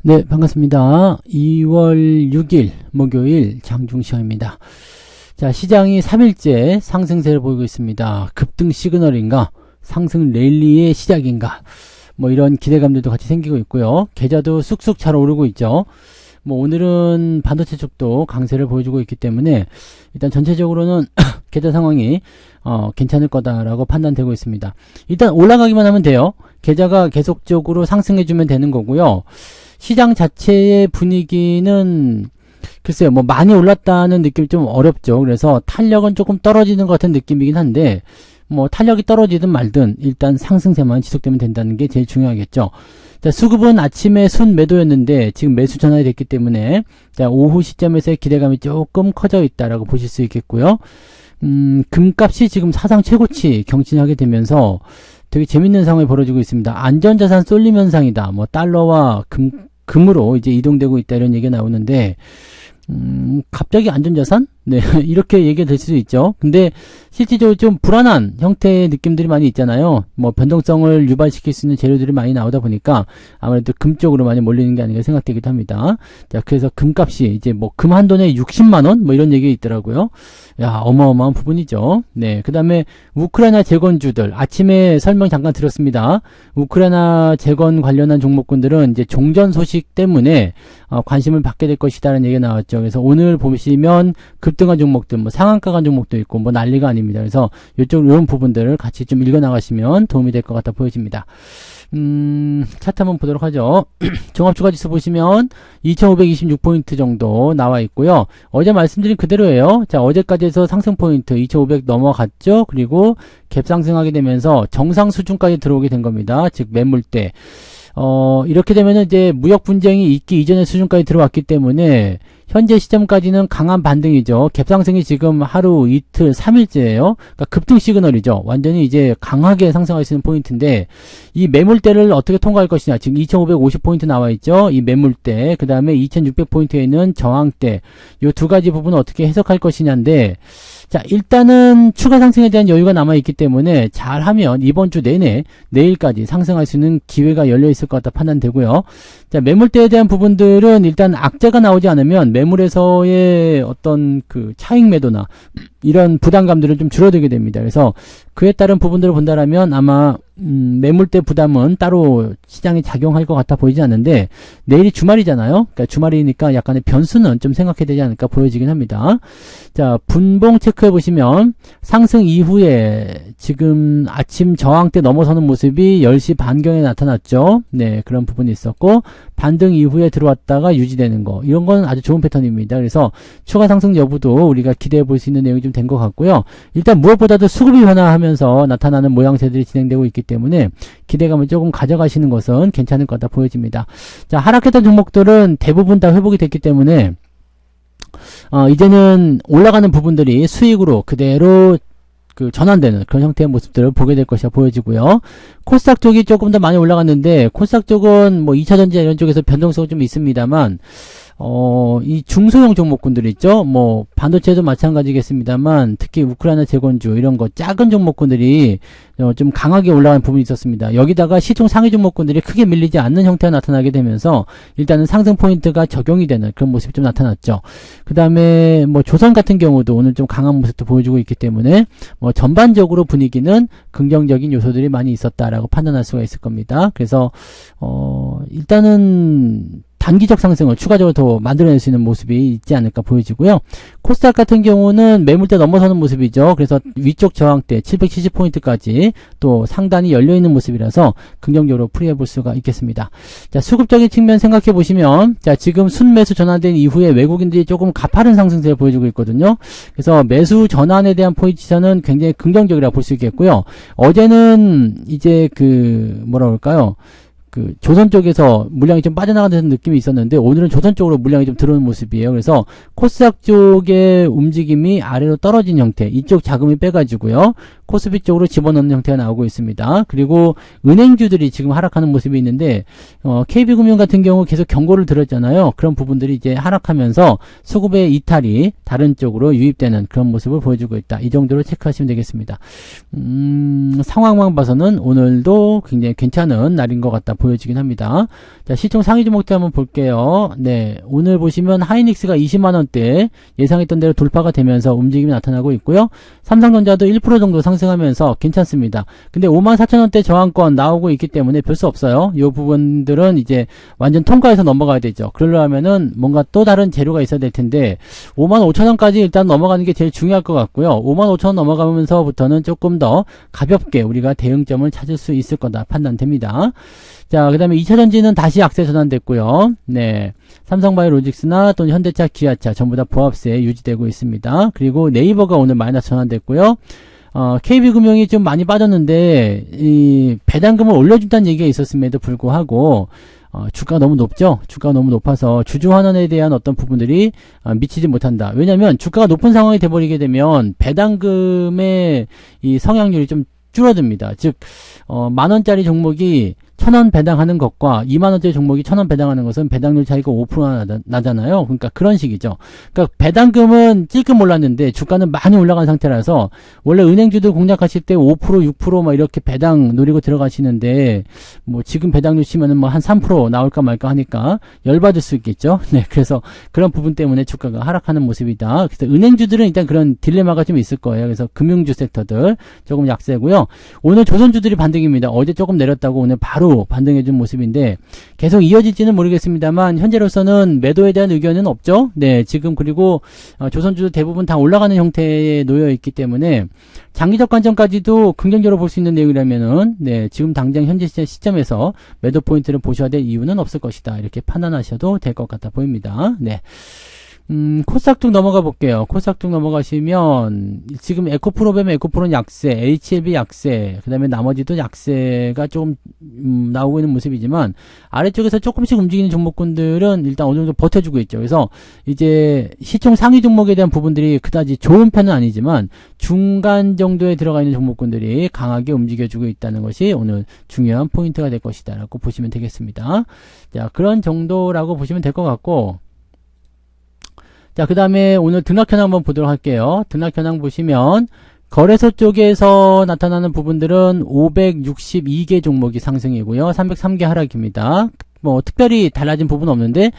네, 반갑습니다. 2월 6일 목요일 장중시황입니다. 자, 시장이 3일째 상승세를 보이고 있습니다. 급등 시그널인가? 상승 랠리의 시작인가? 뭐 이런 기대감들도 같이 생기고 있고요. 계좌도 쑥쑥 잘 오르고 있죠. 뭐 오늘은 반도체 쪽도 강세를 보여주고 있기 때문에 일단 전체적으로는 계좌 상황이 괜찮을 거다라고 판단되고 있습니다. 일단 올라가기만 하면 돼요. 계좌가 계속적으로 상승해주면 되는 거고요. 시장 자체의 분위기는 글쎄요, 뭐 많이 올랐다는 느낌이 좀 어렵죠. 그래서 탄력은 조금 떨어지는 것 같은 느낌이긴 한데 뭐 탄력이 떨어지든 말든 일단 상승세만 지속되면 된다는 게 제일 중요하겠죠. 자, 수급은 아침에 순 매도였는데 지금 매수 전환이 됐기 때문에 자, 오후 시점에서의 기대감이 조금 커져 있다라고 보실 수 있겠고요. 금값이 지금 사상 최고치 경신하게 되면서 되게 재밌는 상황이 벌어지고 있습니다. 안전자산 쏠림 현상이다. 뭐 달러와 금으로 이제 이동되고 있다 이런 얘기가 나오는데 갑자기 안전자산? 네, 이렇게 얘기가 될 수도 있죠. 근데 실질적으로 좀 불안한 형태의 느낌들이 많이 있잖아요. 뭐 변동성을 유발시킬 수 있는 재료들이 많이 나오다 보니까 아무래도 금 쪽으로 많이 몰리는 게 아닌가 생각되기도 합니다. 자, 그래서 금값이 이제 뭐 금 한 돈에 60만원? 뭐 이런 얘기가 있더라고요. 야, 어마어마한 부분이죠. 네, 그 다음에 우크라이나 재건주들 아침에 설명 잠깐 드렸습니다. 우크라이나 재건 관련한 종목군들은 이제 종전 소식 때문에 관심을 받게 될 것이다라는 얘기가 나왔죠. 그래서 오늘 보시면 급등한 종목들, 뭐 상한가 간 종목도 있고 뭐 난리가 아닙니다. 그래서 이런 부분들을 같이 좀 읽어 나가시면 도움이 될 것 같아 보여집니다. 차트 한번 보도록 하죠. 종합주가지수 보시면 2526포인트 정도 나와 있고요. 어제 말씀드린 그대로예요. 자, 어제까지 해서 상승 포인트 2500 넘어갔죠. 그리고 갭상승하게 되면서 정상 수준까지 들어오게 된 겁니다. 즉 매물대. 이렇게 되면은 이제 무역 분쟁이 있기 이전의 수준까지 들어왔기 때문에 현재 시점까지는 강한 반등이죠. 갭상승이 지금 하루, 이틀, 3일째예요. 그러니까 급등 시그널이죠. 완전히 이제 강하게 상승할 수 있는 포인트인데 이 매물대를 어떻게 통과할 것이냐. 지금 2550포인트 나와 있죠. 이 매물대, 그 다음에 2600포인트에 있는 저항대, 이 두 가지 부분을 어떻게 해석할 것이냐인데 자, 일단은 추가 상승에 대한 여유가 남아있기 때문에 잘하면 이번 주 내내 내일까지 상승할 수 있는 기회가 열려있을 것 같다 판단되고요. 자, 매물대에 대한 부분들은 일단 악재가 나오지 않으면 매물에서의 어떤 그 차익 매도나 이런 부담감들은 좀 줄어들게 됩니다. 그래서 그에 따른 부분들을 본다라면 아마 매물대 부담은 따로 시장에 작용할 것 같아 보이지 않는데 내일이 주말이잖아요. 그러니까 주말이니까 약간의 변수는 좀 생각해야 되지 않을까 보여지긴 합니다. 자, 분봉 체크해 보시면 상승 이후에 지금 아침 저항대 넘어서는 모습이 10시 반경에 나타났죠. 네, 그런 부분이 있었고 반등 이후에 들어왔다가 유지되는 거 이런 건 아주 좋은 패턴입니다. 그래서 추가 상승 여부도 우리가 기대해 볼 수 있는 내용이 좀 된 것 같고요. 일단 무엇보다도 수급이 변화하면서 나타나는 모양새들이 진행되고 있기 때문에 기대감을 조금 가져가시는 것은 괜찮을 것 같아 보여집니다. 자, 하락했던 종목들은 대부분 다 회복이 됐기 때문에 이제는 올라가는 부분들이 수익으로 그대로 그 전환되는 그런 형태의 모습들을 보게 될 것이라 보여지고요. 코스닥 쪽이 조금 더 많이 올라갔는데 코스닥 쪽은 뭐 2차전지 이런 쪽에서 변동성이 좀 있습니다만 이 중소형 종목군들 있죠. 뭐 반도체도 마찬가지겠습니다만 특히 우크라이나 재건주 이런 거 작은 종목군들이 좀 강하게 올라간 부분이 있었습니다. 여기다가 시총 상위 종목군들이 크게 밀리지 않는 형태가 나타나게 되면서 일단은 상승 포인트가 적용이 되는 그런 모습이 좀 나타났죠. 그 다음에 뭐 조선 같은 경우도 오늘 좀 강한 모습도 보여주고 있기 때문에 뭐 전반적으로 분위기는 긍정적인 요소들이 많이 있었다라고 판단할 수가 있을 겁니다. 그래서 일단은 단기적 상승을 추가적으로 더 만들어낼 수 있는 모습이 있지 않을까 보여지고요. 코스닥 같은 경우는 매물대 넘어서는 모습이죠. 그래서 위쪽 저항대 770포인트까지 또 상단이 열려있는 모습이라서 긍정적으로 풀이해 볼 수가 있겠습니다. 자, 수급적인 측면 생각해 보시면 자, 지금 순매수 전환된 이후에 외국인들이 조금 가파른 상승세를 보여주고 있거든요. 그래서 매수 전환에 대한 포지션은 굉장히 긍정적이라고 볼 수 있겠고요. 어제는 이제 뭐라 그럴까요? 조선 쪽에서 물량이 좀 빠져나가는 느낌이 있었는데 오늘은 조선 쪽으로 물량이 좀 들어오는 모습이에요. 그래서 코스닥 쪽의 움직임이 아래로 떨어진 형태, 이쪽 자금이 빼가지고요. 코스피 쪽으로 집어넣는 형태가 나오고 있습니다. 그리고 은행주들이 지금 하락하는 모습이 있는데 KB금융 같은 경우 계속 경고를 드렸잖아요. 그런 부분들이 이제 하락하면서 수급의 이탈이 다른 쪽으로 유입되는 그런 모습을 보여주고 있다. 이 정도로 체크하시면 되겠습니다. 상황만 봐서는 오늘도 굉장히 괜찮은 날인 것 같다 보여지긴 합니다. 자, 시총 상위 종목들 한번 볼게요. 네, 오늘 보시면 하이닉스가 20만원대 예상했던 대로 돌파가 되면서 움직임이 나타나고 있고요. 삼성전자도 1% 정도 상승하면서 괜찮습니다. 근데 54,000원대 저항권 나오고 있기 때문에 별 수 없어요. 이 부분들은 이제 완전 통과해서 넘어가야 되죠. 그러려면은 뭔가 또 다른 재료가 있어야 될 텐데 55,000원까지 일단 넘어가는 게 제일 중요할 것 같고요. 55,000원 넘어가면서부터는 조금 더 가볍게 우리가 대응점을 찾을 수 있을 거다 판단됩니다. 자, 그 다음에 2차전지는 다시 약세 전환됐고요. 네, 삼성바이오로직스나 또는 현대차, 기아차 전부 다 보합세 유지되고 있습니다. 그리고 네이버가 오늘 마이너스 전환됐고요. KB금융이 좀 많이 빠졌는데 이 배당금을 올려준다는 얘기가 있었음에도 불구하고 주가가 너무 높죠. 주가가 너무 높아서 주주환원에 대한 어떤 부분들이 미치지 못한다. 왜냐하면 주가가 높은 상황이 돼버리게 되면 배당금의 이 성향률이 좀 줄어듭니다. 즉 10,000원짜리 종목이 1,000원 배당하는 것과 20,000원짜리 종목이 1,000원 배당하는 것은 배당률 차이가 5%나 나잖아요. 그러니까 그런 식이죠. 그러니까 배당금은 찔끔 올랐는데 주가는 많이 올라간 상태라서 원래 은행주들 공략하실 때 5%, 6% 막 이렇게 배당 노리고 들어가시는데 뭐 지금 배당률 치면은 뭐 한 3% 나올까 말까 하니까 열받을 수 있겠죠. 네, 그래서 그런 부분 때문에 주가가 하락하는 모습이다. 그래서 은행주들은 일단 그런 딜레마가 좀 있을 거예요. 그래서 금융주 섹터들 조금 약세고요. 오늘 조선주들이 반등입니다. 어제 조금 내렸다고 오늘 바로 반등해준 모습인데 계속 이어질지는 모르겠습니다만 현재로서는 매도에 대한 의견은 없죠. 네, 지금 그리고 조선주도 대부분 다 올라가는 형태에 놓여 있기 때문에 장기적 관점까지도 긍정적으로 볼 수 있는 내용이라면은 네, 지금 당장 현재 시점에서 매도 포인트를 보셔야 될 이유는 없을 것이다. 이렇게 판단하셔도 될 것 같아 보입니다. 네. 코스닥 넘어가 볼게요. 코스닥 넘어가시면 지금 에코프로뱀 에코프로는 약세, HLB 약세, 그 다음에 나머지도 약세가 조금 나오고 있는 모습이지만 아래쪽에서 조금씩 움직이는 종목군들은 일단 어느 정도 버텨주고 있죠. 그래서 이제 시총 상위 종목에 대한 부분들이 그다지 좋은 편은 아니지만 중간 정도에 들어가 있는 종목군들이 강하게 움직여주고 있다는 것이 오늘 중요한 포인트가 될 것이다 라고 보시면 되겠습니다. 자, 그런 정도라고 보시면 될 것 같고, 자, 그 다음에 오늘 등락현황 한번 보도록 할게요. 등락현황 보시면 거래소 쪽에서 나타나는 부분들은 562개 종목이 상승이고요. 303개 하락입니다. 뭐 특별히 달라진 부분은 없는데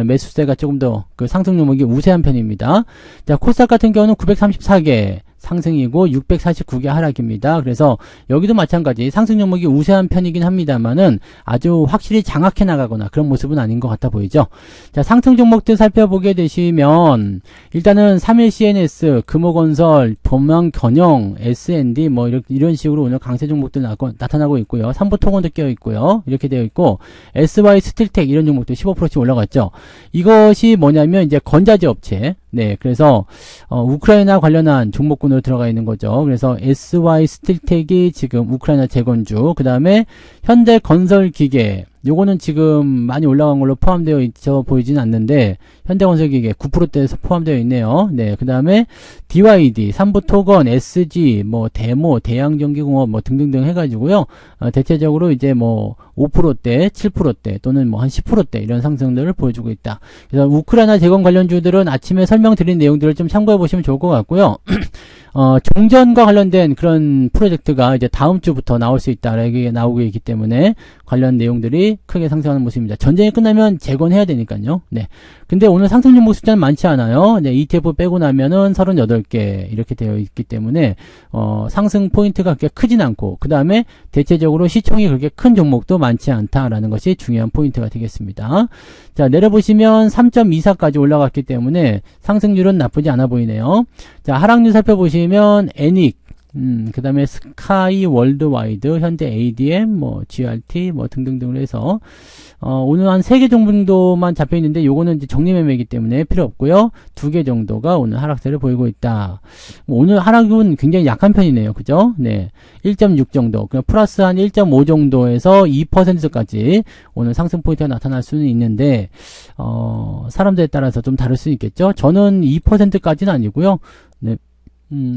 매수세가 조금 더 그 상승 종목이 우세한 편입니다. 자, 코스닥 같은 경우는 934개 상승이고 649개 하락입니다. 그래서 여기도 마찬가지 상승 종목이 우세한 편이긴 합니다만은 아주 확실히 장악해 나가거나 그런 모습은 아닌 것 같아 보이죠. 자, 상승 종목들 살펴보게 되시면 일단은 3일 CNS, 금호건설, 범망경영, S&D 뭐 이런 식으로 오늘 강세 종목들 나타나고 있고요. 삼보토건도 껴 있고요. 이렇게 되어 있고 SY 스틸텍 이런 종목들 15%씩 올라갔죠. 이것이 뭐냐면 이제 건자재 업체. 네, 그래서 우크라이나 관련한 종목군으로 들어가 있는 거죠. 그래서 SY 스틸텍이 지금 우크라이나 재건주, 그 다음에 현대건설기계, 요거는 지금 많이 올라간 걸로 포함되어 있어 보이지는 않는데 현대건설기계 9%대에서 포함되어 있네요. 네, 그 다음에 DYD, 삼부토건, SG, 뭐 대모, 대양전기공업 뭐 등등등 해가지고요. 대체적으로 이제 뭐 5%대, 7%대 또는 뭐 한 10%대 이런 상승들을 보여주고 있다. 그래서 우크라이나 재건 관련주들은 아침에 설명드린 내용들을 좀 참고해 보시면 좋을 것 같고요. 종전과 관련된 그런 프로젝트가 이제 다음 주부터 나올 수 있다. 이게 나오고 있기 때문에 관련 내용들이 크게 상승하는 모습입니다. 전쟁이 끝나면 재건해야 되니까요. 네. 근데 오늘 상승 종목 숫자는 많지 않아요. 네, ETF 빼고 나면은 38개 이렇게 되어 있기 때문에 상승 포인트가 그렇게 크진 않고 그 다음에 대체적으로 시총이 그렇게 큰 종목도 많지 않다라는 것이 중요한 포인트가 되겠습니다. 자, 내려보시면 3.24까지 올라갔기 때문에 상승률은 나쁘지 않아 보이네요. 자, 하락률 살펴보시면 애닉, 그 다음에 스카이 월드와이드, 현대 ADM, 뭐 GRT, 뭐 등등등으로 해서 오늘 한 3개 정도만 잡혀 있는데 요거는 이제 정리 매매이기 때문에 필요 없고요. 2개 정도가 오늘 하락세를 보이고 있다. 오늘 하락은 굉장히 약한 편이네요. 그죠? 네. 1.6 정도. 그냥 플러스 한 1.5 정도에서 2%까지 오늘 상승 포인트가 나타날 수는 있는데 사람들에 따라서 좀 다를 수 있겠죠. 저는 2%까지는 아니고요. 네.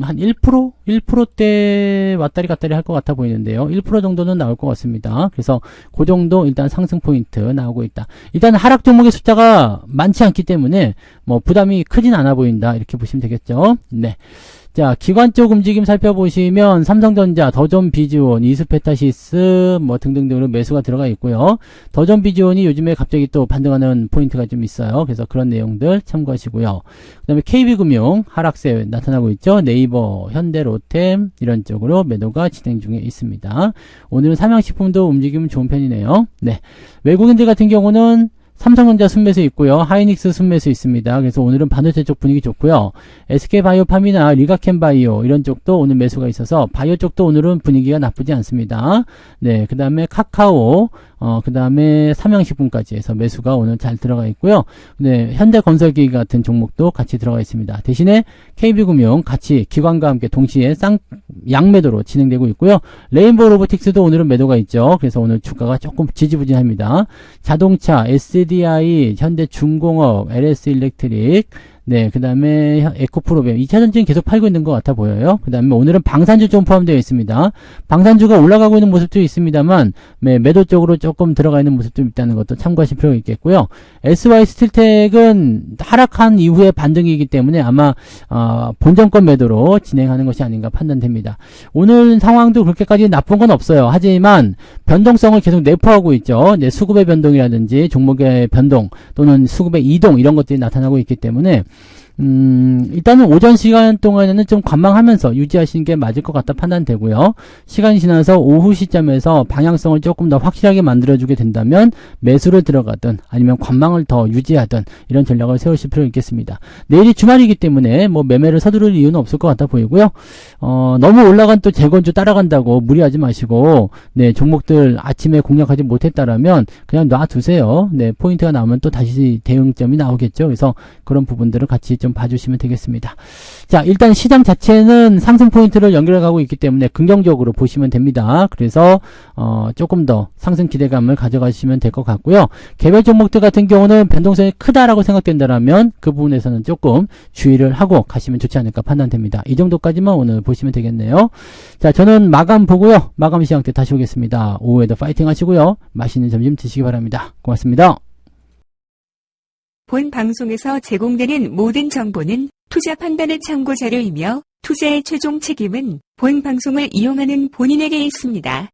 한 1%? 1%대 왔다리 갔다리 할 것 같아 보이는데요. 1% 정도는 나올 것 같습니다. 그래서 그 정도 일단 상승 포인트 나오고 있다. 일단 하락 종목의 숫자가 많지 않기 때문에 뭐 부담이 크진 않아 보인다. 이렇게 보시면 되겠죠. 네. 자, 기관 쪽 움직임 살펴보시면 삼성전자, 더존 비즈온, 이스페타시스 뭐 등등등으로 매수가 들어가 있고요. 더존 비즈온이 요즘에 갑자기 또 반등하는 포인트가 좀 있어요. 그래서 그런 내용들 참고하시고요. 그 다음에 KB금융 하락세 나타나고 있죠. 네이버, 현대, 로템 이런 쪽으로 매도가 진행 중에 있습니다. 오늘은 삼양식품도 움직이면 좋은 편이네요. 네, 외국인들 같은 경우는 삼성전자 순매수 있고요. 하이닉스 순매수 있습니다. 그래서 오늘은 반도체 쪽 분위기 좋고요. SK바이오팜이나 리가켄바이오 이런 쪽도 오늘 매수가 있어서 바이오 쪽도 오늘은 분위기가 나쁘지 않습니다. 네, 그 다음에 카카오, 그 다음에 삼양식품까지 해서 매수가 오늘 잘 들어가 있고요. 네, 현대건설기기 같은 종목도 같이 들어가 있습니다. 대신에 KB금융 같이 기관과 함께 동시에 양매도로 진행되고 있고요. 레인보우 로보틱스도 오늘은 매도가 있죠. 그래서 오늘 주가가 조금 지지부진합니다. 자동차, SDI, 현대중공업, LS일렉트릭, 네, 그 다음에 에코프로비움 2차전지는 계속 팔고 있는 것 같아 보여요. 그 다음에 오늘은 방산주 좀 포함되어 있습니다. 방산주가 올라가고 있는 모습도 있습니다만 매도 쪽으로 조금 들어가 있는 모습도 있다는 것도 참고하실 필요가 있겠고요. SY스틸텍은 하락한 이후에 반등이기 때문에 아마 본전권 매도로 진행하는 것이 아닌가 판단됩니다. 오늘 상황도 그렇게까지 나쁜 건 없어요. 하지만 변동성을 계속 내포하고 있죠. 네, 수급의 변동이라든지 종목의 변동 또는 수급의 이동 이런 것들이 나타나고 있기 때문에 일단은 오전 시간 동안에는 좀 관망하면서 유지하시는 게 맞을 것 같다 판단되고요. 시간이 지나서 오후 시점에서 방향성을 조금 더 확실하게 만들어주게 된다면 매수를 들어가든 아니면 관망을 더 유지하든 이런 전략을 세우실 필요가 있겠습니다. 내일이 주말이기 때문에 뭐 매매를 서두를 이유는 없을 것 같아 보이고요. 너무 올라간 또 재건주 따라간다고 무리하지 마시고 네, 종목들 아침에 공략하지 못했다라면 그냥 놔두세요. 네, 포인트가 나오면 또 다시 대응점이 나오겠죠. 그래서 그런 부분들을 같이 좀 봐주시면 되겠습니다. 자, 일단 시장 자체는 상승 포인트를 연결해 가고 있기 때문에 긍정적으로 보시면 됩니다. 그래서 조금 더 상승 기대감을 가져가시면 될 것 같고요. 개별 종목들 같은 경우는 변동성이 크다라고 생각된다면 그 부분에서는 조금 주의를 하고 가시면 좋지 않을까 판단됩니다. 이 정도까지만 오늘 보시면 되겠네요. 자, 저는 마감 보고요. 마감 시장 때 다시 오겠습니다. 오후에도 파이팅 하시고요. 맛있는 점심 드시기 바랍니다. 고맙습니다. 본 방송에서 제공되는 모든 정보는 투자 판단의 참고 자료이며 투자의 최종 책임은 본 방송을 이용하는 본인에게 있습니다.